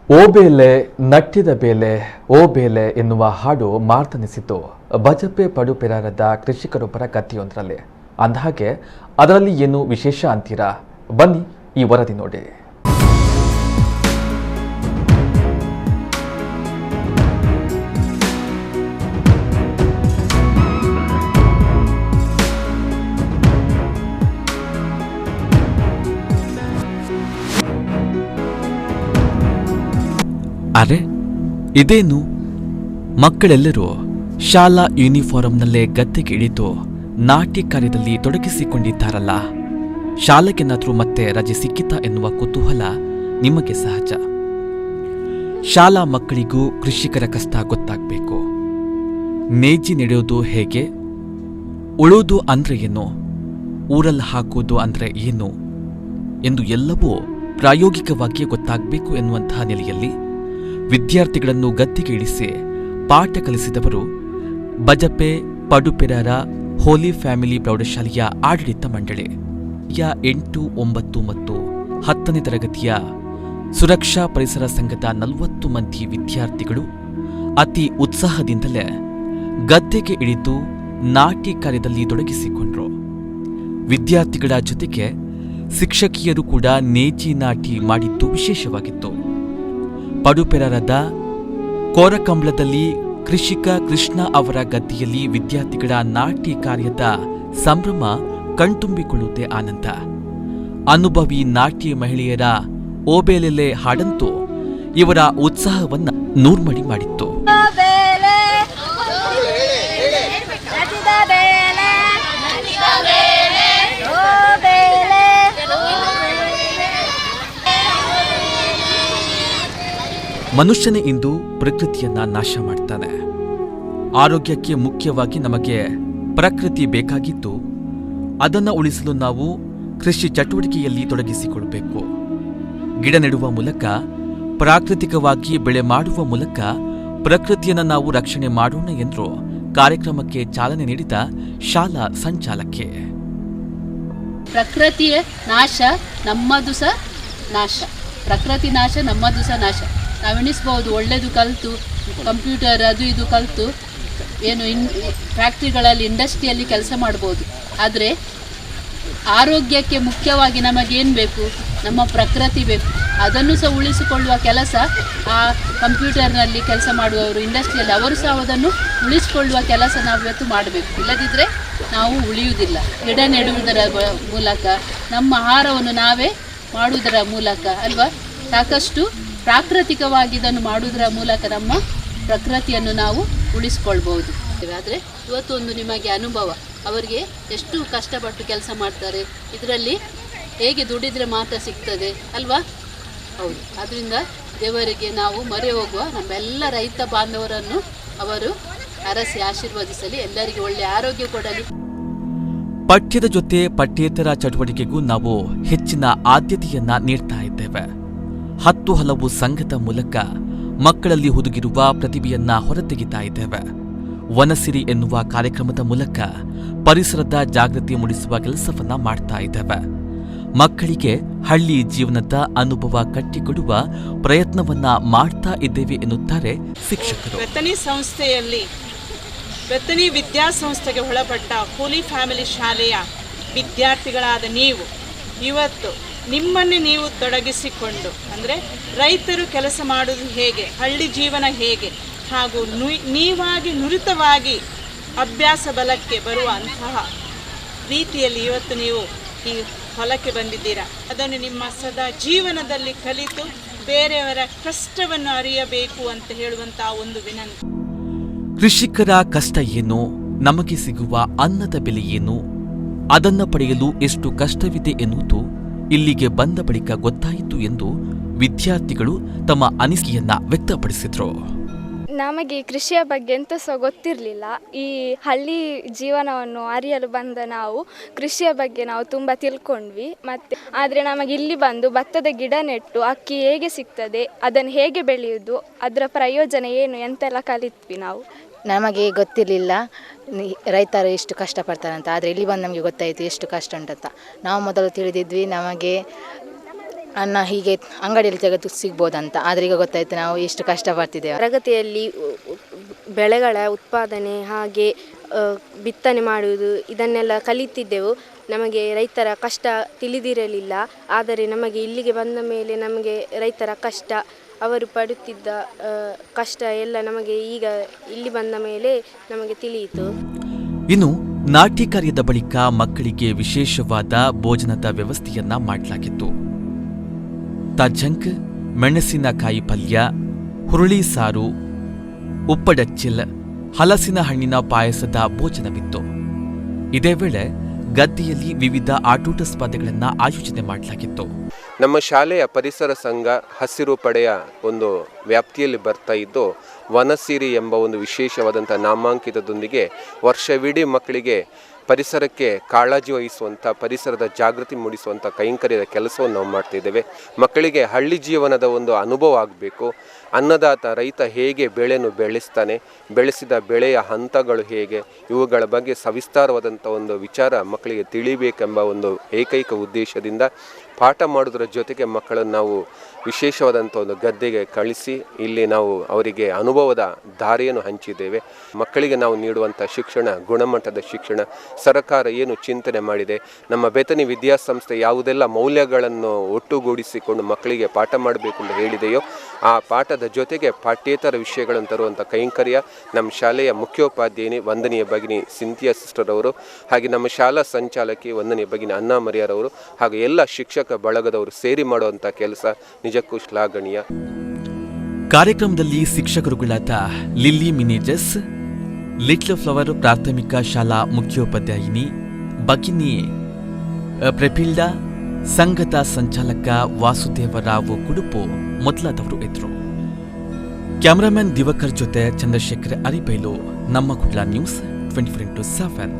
ಓ ಬೇಲೆ ನಟ್ಟಿದ ಬೇಲೆ ಓ ಬೇಲೆ ಎನ್ನುವ ಹಾಡು ಮಾರ್ತನಿಸಿತು ಬಜಪೆ ಪಡುಪೆರಾರದ ಕೃಷಿಕರೊಬ್ಬರ ಕಥೆಯೊಂದರಲ್ಲಿ. ಅಂದಹಾಗೆ ಅದರಲ್ಲಿ ಏನು ವಿಶೇಷ ಅಂತೀರಾ? ಬನ್ನಿ ಈ ವರದಿ ನೋಡಿ. ಅರೆ, ಇದೇನು ಮಕ್ಕಳೆಲ್ಲರೂ ಶಾಲಾ ಯೂನಿಫಾರಂನಲ್ಲೇ ಗದ್ದೆಗೆ ಇಳಿದು ನಾಟಿ ಕಾರ್ಯದಲ್ಲಿ ತೊಡಗಿಸಿಕೊಂಡಿದ್ದಾರಲ್ಲ. ಶಾಲೆಗೇನಾದ್ರೂ ಮತ್ತೆ ರಜೆ ಸಿಕ್ಕಿತಾ ಎನ್ನುವ ಕುತೂಹಲ ನಿಮಗೆ ಸಹಜ. ಶಾಲಾ ಮಕ್ಕಳಿಗೂ ಕೃಷಿಕರ ಕಷ್ಟ ಗೊತ್ತಾಗಬೇಕು. ನೇಜಿ ನಡೆಯೋದು ಹೇಗೆ, ಉಳೋದು ಅಂದ್ರೆ ಏನು, ಊರಲ್ಲಿ ಹಾಕೋದು ಅಂದ್ರೆ ಏನು ಎಂದು ಎಲ್ಲವೂ ಪ್ರಾಯೋಗಿಕವಾಗಿಯೇ ಗೊತ್ತಾಗಬೇಕು ಎನ್ನುವಂತಹ ನೆಲೆಯಲ್ಲಿ ವಿದ್ಯಾರ್ಥಿಗಳನ್ನು ಗದ್ದೆಗೆ ಇಳಿಸಿ ಪಾಠ ಕಲಿಸಿದವರು ಬಜಪೆ ಪಡುಪೆರಾರ ಹೋಲಿ ಫ್ಯಾಮಿಲಿ ಪ್ರೌಢಶಾಲೆಯ ಆಡಳಿತ ಮಂಡಳಿ. 8, 9 ಮತ್ತು 10ನೇ ತರಗತಿಯ ಸುರಕ್ಷಾ ಪರಿಸರ ಸಂಘದ 40 ಮಂದಿ ವಿದ್ಯಾರ್ಥಿಗಳು ಅತಿ ಉತ್ಸಾಹದಿಂದಲೇ ಗದ್ದೆಗೆ ಇಳಿದು ನಾಟಿ ಕಾರ್ಯದಲ್ಲಿ ತೊಡಗಿಸಿಕೊಂಡರು. ವಿದ್ಯಾರ್ಥಿಗಳ ಜೊತೆಗೆ ಶಿಕ್ಷಕಿಯರು ಕೂಡ ನೇಜಿ ನಾಟಿ ಮಾಡಿದ್ದು ವಿಶೇಷವಾಗಿತ್ತು. ಪಡುಪೆರಾರದ ಕೋರಕಂಬ್ಲದಲ್ಲಿ ಕೃಷಿಕ ಕೃಷ್ಣ ಅವರ ಗದ್ದೆಯಲ್ಲಿ ವಿದ್ಯಾರ್ಥಿಗಳ ನಾಟಿ ಕಾರ್ಯದ ಸಂಭ್ರಮ ಕಣ್ತುಂಬಿಕೊಳ್ಳುವುದೇ ಆನಂದ. ಅನುಭವಿ ನಾಟಿ ಮಹಿಳೆಯರ ಓಬೇಲೆಲೆ ಹಾಡಂತೂ ಇವರ ಉತ್ಸಾಹವನ್ನ ನೂರ್ಮಡಿ ಮಾಡಿತ್ತು. ಮನುಷ್ಯನೇ ಇಂದು ಪ್ರಕೃತಿಯನ್ನ ನಾಶ ಮಾಡ್ತಾನೆ. ಆರೋಗ್ಯಕ್ಕೆ ಮುಖ್ಯವಾಗಿ ನಮಗೆ ಪ್ರಕೃತಿ ಬೇಕಾಗಿದ್ದು, ಅದನ್ನು ಉಳಿಸಲು ನಾವು ಕೃಷಿ ಚಟುವಟಿಕೆಯಲ್ಲಿ ತೊಡಗಿಸಿಕೊಳ್ಳಬೇಕು. ಗಿಡ ನೆಡುವ ಮೂಲಕ, ಪ್ರಾಕೃತಿಕವಾಗಿ ಬೆಳೆ ಮಾಡುವ ಮೂಲಕ ಪ್ರಕೃತಿಯನ್ನು ನಾವು ರಕ್ಷಣೆ ಮಾಡೋಣ ಎಂದು ಕಾರ್ಯಕ್ರಮಕ್ಕೆ ಚಾಲನೆ ನೀಡಿದ ಶಾಲಾ ಸಂಚಾಲಕಿ. ಪ್ರಕೃತಿಯ ನಾಶ ನಮ್ಮದು ಸಹ ನಾಶ, ಪ್ರಕೃತಿ ನಾಶ ನಮ್ಮದು ಸಹ ನಾಶ. ನಾವೆಣಿಸ್ಬೋದು, ಒಳ್ಳೆಯದು ಕಲಿತು ಕಂಪ್ಯೂಟರ್ ಅದು ಇದು ಕಲಿತು ಏನು ಫ್ಯಾಕ್ಟ್ರಿಗಳಲ್ಲಿ ಇಂಡಸ್ಟ್ರಿಯಲ್ಲಿ ಕೆಲಸ ಮಾಡ್ಬೋದು. ಆದರೆ ಆರೋಗ್ಯಕ್ಕೆ ಮುಖ್ಯವಾಗಿ ನಮಗೇನು ಬೇಕು? ನಮ್ಮ ಪ್ರಕೃತಿ ಬೇಕು. ಅದನ್ನು ಸಹ ಉಳಿಸಿಕೊಳ್ಳುವ ಕೆಲಸ ಆ ಕಂಪ್ಯೂಟರ್ನಲ್ಲಿ ಕೆಲಸ ಮಾಡುವವರು, ಇಂಡಸ್ಟ್ರಿಯಲ್ಲಿ ಅವರು ಸಹ ಅದನ್ನು ಉಳಿಸಿಕೊಳ್ಳುವ ಕೆಲಸ ನಾವು ಇವತ್ತು ಮಾಡಬೇಕು. ಇಲ್ಲದಿದ್ದರೆ ನಾವು ಉಳಿಯುವುದಿಲ್ಲ. ಗಿಡ ನೆಡುವುದರ ಮೂಲಕ, ನಮ್ಮ ಆಹಾರವನ್ನು ನಾವೇ ಮಾಡುವುದರ ಮೂಲಕ ಅಲ್ವಾ, ಸಾಕಷ್ಟು ಪ್ರಾಕೃತಿಕವಾಗಿ ಇದನ್ನು ಮಾಡುವುದರ ಮೂಲಕ ನಮ್ಮ ಪ್ರಕೃತಿಯನ್ನು ನಾವು ಉಳಿಸ್ಕೊಳ್ಬೋದು. ಆದರೆ ಇವತ್ತು ಒಂದು ನಿಮಗೆ ಅನುಭವ, ಅವರಿಗೆ ಎಷ್ಟು ಕಷ್ಟಪಟ್ಟು ಕೆಲಸ ಮಾಡ್ತಾರೆ, ಇದರಲ್ಲಿ ಹೇಗೆ ದುಡಿದರೆ ಮಾತ್ರ ಸಿಗ್ತದೆ ಅಲ್ವಾ? ಹೌದು. ಆದ್ದರಿಂದ ದೇವರಿಗೆ ನಾವು ಮೊರೆ ಹೋಗುವ ನಮ್ಮೆಲ್ಲ ರೈತ ಬಾಂಧವರನ್ನು ಅವರು ಅರಸಿ ಆಶೀರ್ವದಿಸಲಿ, ಎಲ್ಲರಿಗೆ ಒಳ್ಳೆಯ ಆರೋಗ್ಯ ಕೊಡಲಿ. ಪಠ್ಯದ ಜೊತೆ ಪಠ್ಯೇತರ ಚಟುವಟಿಕೆಗೂ ನಾವು ಹೆಚ್ಚಿನ ಆದ್ಯತೆಯನ್ನ ನೀಡ್ತಾ ಇದ್ದೇವೆ. 10 ಹಲವು ಸಂಘದ ಮೂಲಕ ಮಕ್ಕಳಲ್ಲಿ ಹುದುಗಿರುವ ಪ್ರತಿಭೆಯನ್ನ ಹೊರತೆಗಿತಾ ಇದ್ದೇವೆ. ವನಸಿರಿ ಎನ್ನುವ ಕಾರ್ಯಕ್ರಮದ ಮೂಲಕ ಪರಿಸರದ ಜಾಗೃತಿ ಮೂಡಿಸುವ ಕೆಲಸವನ್ನ ಮಾಡ್ತಾ ಇದ್ದೇವೆ. ಮಕ್ಕಳಿಗೆ ಹಳ್ಳಿ ಜೀವನದ ಅನುಭವ ಕಟ್ಟಿಕೊಡುವ ಪ್ರಯತ್ನವನ್ನ ಮಾಡ್ತಾ ಇದ್ದೇವೆ ಎನ್ನುತ್ತಾರೆ ಶಿಕ್ಷಕರು. ಬೆತ್ತನಿ ವಿದ್ಯಾಸಂಸ್ಥೆಗೆ ಒಳಪಟ್ಟ ಹೋಲಿ ಫ್ಯಾಮಿಲಿ ಶಾಲೆಯ ವಿದ್ಯಾರ್ಥಿಗಳಾದ ನೀವು ಇವತ್ತು ನಿಮ್ಮನ್ನೇ ನೀವು ತೊಡಗಿಸಿಕೊಂಡು, ಅಂದರೆ ರೈತರು ಕೆಲಸ ಮಾಡುವುದು ಹೇಗೆ, ಹಳ್ಳಿ ಜೀವನ ಹೇಗೆ, ಹಾಗೂ ನೀವಾಗಿ ನುರಿತವಾಗಿ ಅಭ್ಯಾಸ ಬಲಕ್ಕೆ ಬರುವಂತಹ ರೀತಿಯಲ್ಲಿ ಇವತ್ತು ನೀವು ಈ ಹೊಲಕ್ಕೆ ಬಂದಿದ್ದೀರಾ. ಅದನ್ನು ನಿಮ್ಮ ಸದಾ ಜೀವನದಲ್ಲಿ ಕಲಿತು ಬೇರೆಯವರ ಕಷ್ಟವನ್ನು ಅರಿಯಬೇಕು ಅಂತ ಹೇಳುವಂತಹ ಒಂದು ವಿನಂತಿ. ಕೃಷಿಕರ ಕಷ್ಟ ಏನು, ನಮಗೆ ಸಿಗುವ ಅನ್ನದ ಬೆಲೆ ಏನು, ಅದನ್ನು ಪಡೆಯಲು ಎಷ್ಟು ಕಷ್ಟವಿದೆ ಎನ್ನುವುದು ಇಲ್ಲಿಗೆ ಬಂದ ಬಳಿಕ ಗೊತ್ತಾಯಿತು ಎಂದು ವಿದ್ಯಾರ್ಥಿಗಳು ತಮ್ಮ ಅನಿಸಿಕೆಯನ್ನ ವ್ಯಕ್ತಪಡಿಸಿದ್ರು. ನಮಗೆ ಕೃಷಿಯ ಬಗ್ಗೆ ಎಂತ ಸಹ ಗೊತ್ತಿರಲಿಲ್ಲ. ಈ ಹಳ್ಳಿ ಜೀವನವನ್ನು ಅರಿಯಲು ಬಂದ ನಾವು ಕೃಷಿಯ ಬಗ್ಗೆ ನಾವು ತುಂಬ ತಿಳ್ಕೊಂಡ್ವಿ. ಆದರೆ ನಮಗೆ ಇಲ್ಲಿ ಬಂದು ಭತ್ತದ ಗಿಡ ನೆಟ್ಟು ಅಕ್ಕಿ ಹೇಗೆ ಸಿಗ್ತದೆ, ಅದನ್ನು ಹೇಗೆ ಬೆಳೆಯುವುದು, ಅದರ ಪ್ರಯೋಜನ ಏನು ಎಂತೆಲ್ಲ ಕಲಿತ್ವಿ ನಾವು. ನಮಗೆ ಗೊತ್ತಿರಲಿಲ್ಲ ರೈತರು ಎಷ್ಟು ಕಷ್ಟಪಡ್ತಾರಂತ. ಆದರೆ ಇಲ್ಲಿ ಬಂದು ನಮಗೆ ಗೊತ್ತಾಯಿತು ಎಷ್ಟು ಕಷ್ಟ ಉಂಟಂತ. ನಾವು ಮೊದಲು ತಿಳಿದಿದ್ವಿ ನಮಗೆ ಅನ್ನ ಹೀಗೆ ಅಂಗಡಿಯಲ್ಲಿ ತೆಗೆದು ಸಿಗ್ಬೋದಂತ. ಆದರೆ ಈಗ ಗೊತ್ತಾಯ್ತು ನಾವು ಎಷ್ಟು ಕಷ್ಟಪಡ್ತಿದ್ದೇವೆ. ತರಗತಿಯಲ್ಲಿ ಬೆಳೆಗಳ ಉತ್ಪಾದನೆ ಹಾಗೆ ಬಿತ್ತನೆ ಮಾಡುವುದು ಇದನ್ನೆಲ್ಲ ಕಲಿತಿದ್ದೆವು. ನಮಗೆ ರೈತರ ಕಷ್ಟ ತಿಳಿದಿರಲಿಲ್ಲ. ಆದರೆ ನಮಗೆ ಇಲ್ಲಿಗೆ ಬಂದ ಮೇಲೆ ನಮಗೆ ರೈತರ ಕಷ್ಟ, ಅವರು ಪಡುತ್ತಿದ್ದ ಕಷ್ಟ ಎಲ್ಲ ನಮಗೆ ಈಗ ಇಲ್ಲಿ ಬಂದ ಮೇಲೆ ನಮಗೆ ತಿಳಿಯಿತು. ಇನ್ನು ನಾಟ್ಯ ಕಾರ್ಯದ ಬಳಿಕ ಮಕ್ಕಳಿಗೆ ವಿಶೇಷವಾದ ಭೋಜನದ ವ್ಯವಸ್ಥೆಯನ್ನ ಮಾಡಲಾಗಿತ್ತು. ತಜ್ಜಂಕ್, ಮೆಣಸಿನಕಾಯಿ ಪಲ್ಯ, ಹುರುಳಿ ಸಾರು, ಉಪ್ಪಡಚ್ಚಿಲ್, ಹಲಸಿನ ಹಣ್ಣಿನ ಪಾಯಸದ ಭೋಜನವಿತ್ತು. ಇದೇ ವೇಳೆ ಗದ್ದೆಯಲ್ಲಿ ವಿವಿಧ ಆಟೋಟ ಸ್ಪರ್ಧೆಗಳನ್ನು ಆಯೋಜನೆ ಮಾಡಲಾಗಿತ್ತು. ನಮ್ಮ ಶಾಲೆಯ ಪರಿಸರ ಸಂಘ ಹಸಿರು ಪಡೆಯ ಒಂದು ವ್ಯಾಪ್ತಿಯಲ್ಲಿ ಬರ್ತಾ ಇದ್ದು, ವನಸಿರಿ ಎಂಬ ಒಂದು ವಿಶೇಷವಾದಂಥ ನಾಮಾಂಕಿತದೊಂದಿಗೆ ವರ್ಷವಿಡೀ ಮಕ್ಕಳಿಗೆ ಪರಿಸರಕ್ಕೆ ಕಾಳಜಿ ವಹಿಸುವಂಥ, ಪರಿಸರದ ಜಾಗೃತಿ ಮೂಡಿಸುವಂಥ ಕೈಂಕರ್ಯದ ಕೆಲಸವನ್ನು ನಾವು ಮಾಡ್ತಿದ್ದೇವೆ. ಮಕ್ಕಳಿಗೆ ಹಳ್ಳಿ ಜೀವನದ ಒಂದು ಅನುಭವ ಆಗಬೇಕು. ಅನ್ನದಾತ ರೈತ ಹೇಗೆ ಬೆಳೆಯನ್ನು ಬೆಳೆಸ್ತಾನೆ, ಬೆಳೆಸಿದ ಬೆಳೆಯ ಹಂತಗಳು ಹೇಗೆ, ಇವುಗಳ ಬಗ್ಗೆ ಸವಿಸ್ತಾರವಾದಂಥ ಒಂದು ವಿಚಾರ ಮಕ್ಕಳಿಗೆ ತಿಳಿಬೇಕೆಂಬ ಒಂದು ಏಕೈಕ ಉದ್ದೇಶದಿಂದ ಪಾಠ ಮಾಡೋದ್ರ ಜೊತೆಗೆ ಮಕ್ಕಳನ್ನು ನಾವು ವಿಶೇಷವಾದಂಥ ಒಂದು ಗದ್ದೆಗೆ ಕಳಿಸಿ ಇಲ್ಲಿ ನಾವು ಅವರಿಗೆ ಅನುಭವದ ದಾರಿಯನ್ನು ಹಂಚಿದ್ದೇವೆ. ಮಕ್ಕಳಿಗೆ ನಾವು ನೀಡುವಂಥ ಶಿಕ್ಷಣ ಗುಣಮಟ್ಟದ ಶಿಕ್ಷಣ. ಸರ್ಕಾರ ಏನು ಚಿಂತನೆ ಮಾಡಿದೆ, ನಮ್ಮ ಬೇತನಿ ವಿದ್ಯಾಸಂಸ್ಥೆ ಯಾವುದೆಲ್ಲ ಮೌಲ್ಯಗಳನ್ನು ಒಟ್ಟುಗೂಡಿಸಿಕೊಂಡು ಮಕ್ಕಳಿಗೆ ಪಾಠ ಮಾಡಬೇಕು ಅಂತ ಹೇಳಿದೆಯೋ, ಆ ಪಾಠದ ಜೊತೆಗೆ ಪಾಠ್ಯೇತರ ವಿಷಯಗಳನ್ನು ತರುವಂಥ ಕೈಂಕರ್ಯ ನಮ್ಮ ಶಾಲೆಯ ಮುಖ್ಯೋಪಾಧ್ಯಾಯಿನಿ ವಂದನೀಯ ಭಗಿನಿ ಸಿಂಥಿಯಾ ಸಿಸ್ಟರ್ ಅವರು, ಹಾಗೆ ನಮ್ಮ ಶಾಲಾ ಸಂಚಾಲಕಿ ವಂದನೀಯ ಭಗಿನಿ ಅನ್ನಾ ಮರಿಯಾರವರು, ಹಾಗೂ ಎಲ್ಲ ಶಿಕ್ಷಕ ಬಳಗದವರು ಸೇರಿ ಮಾಡುವಂಥ ಕೆಲಸ ನಿಜಕ್ಕೂ ಶ್ಲಾಘನೀಯ. ಕಾರ್ಯಕ್ರಮದಲ್ಲಿ ಶಿಕ್ಷಕರುಗಳಾದ ಲಿಲ್ಲಿ ಮಿನೇಜಸ್, ಲಿಟ್ಲ್ ಫ್ಲವರ್ ಪ್ರಾಥಮಿಕ ಶಾಲಾ ಮುಖ್ಯೋಪಾಧ್ಯಾಯಿನಿ ಭಗಿನಿ ಪ್ರೆಪಿಲ್ಡಾ, ಸಂಘದ ಸಂಚಾಲಕ ವಾಸುದೇವರಾವ್ ಕುಡುಪು ಮೊದಲಾದವರು ಇದ್ದರು. ಕ್ಯಾಮರಾಮನ್ ದಿವಾಕರ್ ಜೊತೆ ಚಂದ್ರಶೇಖರ್ ಅರಿಬೈಲು, ನಮ್ಮ ಕುಡ್ಲ ನ್ಯೂಸ್ 24x7.